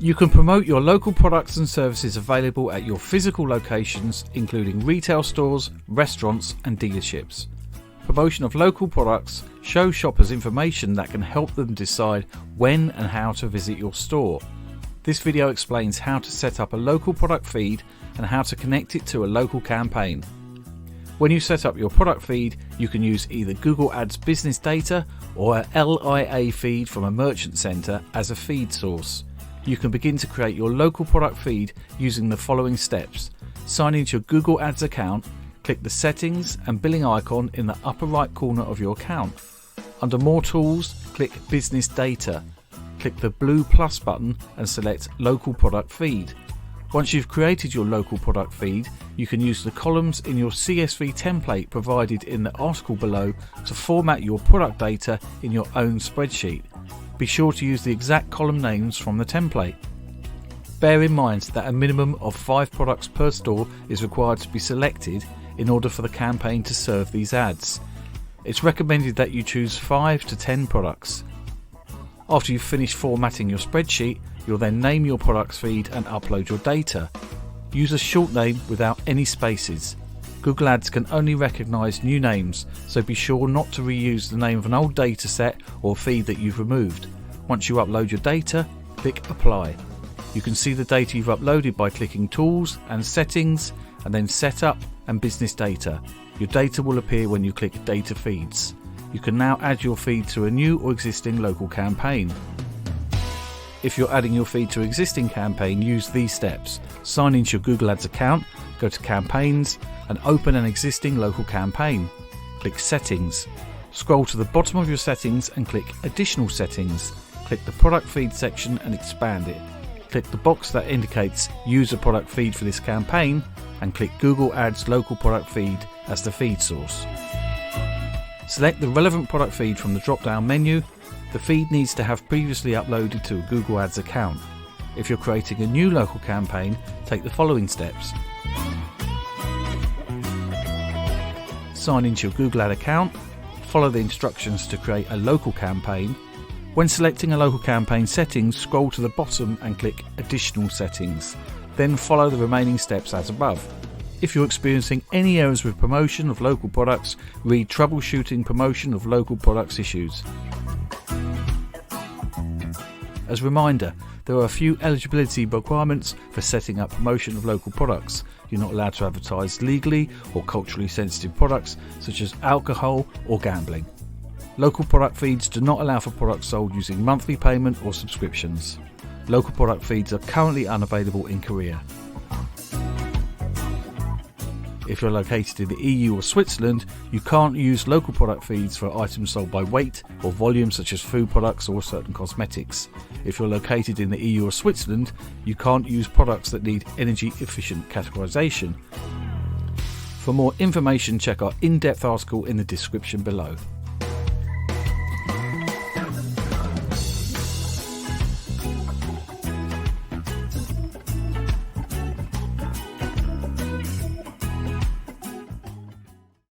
You can promote your local products and services available at your physical locations, including retail stores, restaurants and dealerships. Promotion of local products shows shoppers information that can help them decide when and how to visit your store. This video explains how to set up a local product feed and how to connect it to a local campaign. When you set up your product feed, you can use either Google Ads business data or a LIA feed from a merchant center as a feed source. You can begin to create your local product feed using the following steps. Sign into your Google Ads account, click the settings and billing icon in the upper right corner of your account. Under More Tools, click Business Data. Click the blue plus button and select Local Product Feed. Once you've created your local product feed, you can use the columns in your CSV template provided in the article below to format your product data in your own spreadsheet. Be sure to use the exact column names from the template. Bear in mind that a minimum of 5 products per store is required to be selected in order for the campaign to serve these ads. It's recommended that you choose 5 to 10 products. After you've finished formatting your spreadsheet, you'll then name your products feed and upload your data. Use a short name without any spaces. Google Ads can only recognise new names, so be sure not to reuse the name of an old data set or feed that you've removed. Once you upload your data, click Apply. You can see the data you've uploaded by clicking Tools and Settings and then Setup and Business Data. Your data will appear when you click Data Feeds. You can now add your feed to a new or existing local campaign. If you're adding your feed to an existing campaign, use these steps. Sign into your Google Ads account, go to Campaigns and open an existing local campaign. Click Settings. Scroll to the bottom of your settings and click Additional Settings. Click the Product Feed section and expand it. Click the box that indicates Use a product feed for this campaign and click Google Ads Local Product Feed as the feed source. Select the relevant product feed from the drop-down menu. The feed needs to have previously uploaded to a Google Ads account. If you're creating a new local campaign, take the following steps. Sign into your Google Ad account, follow the instructions to create a local campaign. When selecting a local campaign settings, scroll to the bottom and click Additional Settings. Then follow the remaining steps as above. If you're experiencing any errors with promotion of local products, read Troubleshooting Promotion of Local Products issues. As a reminder, there are a few eligibility requirements for setting up promotion of local products. You're not allowed to advertise legally or culturally sensitive products such as alcohol or gambling. Local product feeds do not allow for products sold using monthly payment or subscriptions. Local product feeds are currently unavailable in Korea. If you're located in the EU or Switzerland, you can't use local product feeds for items sold by weight or volume such as food products or certain cosmetics. If you're located in the EU or Switzerland, you can't use products that need energy efficient categorization. For more information, check our in-depth article in the description below.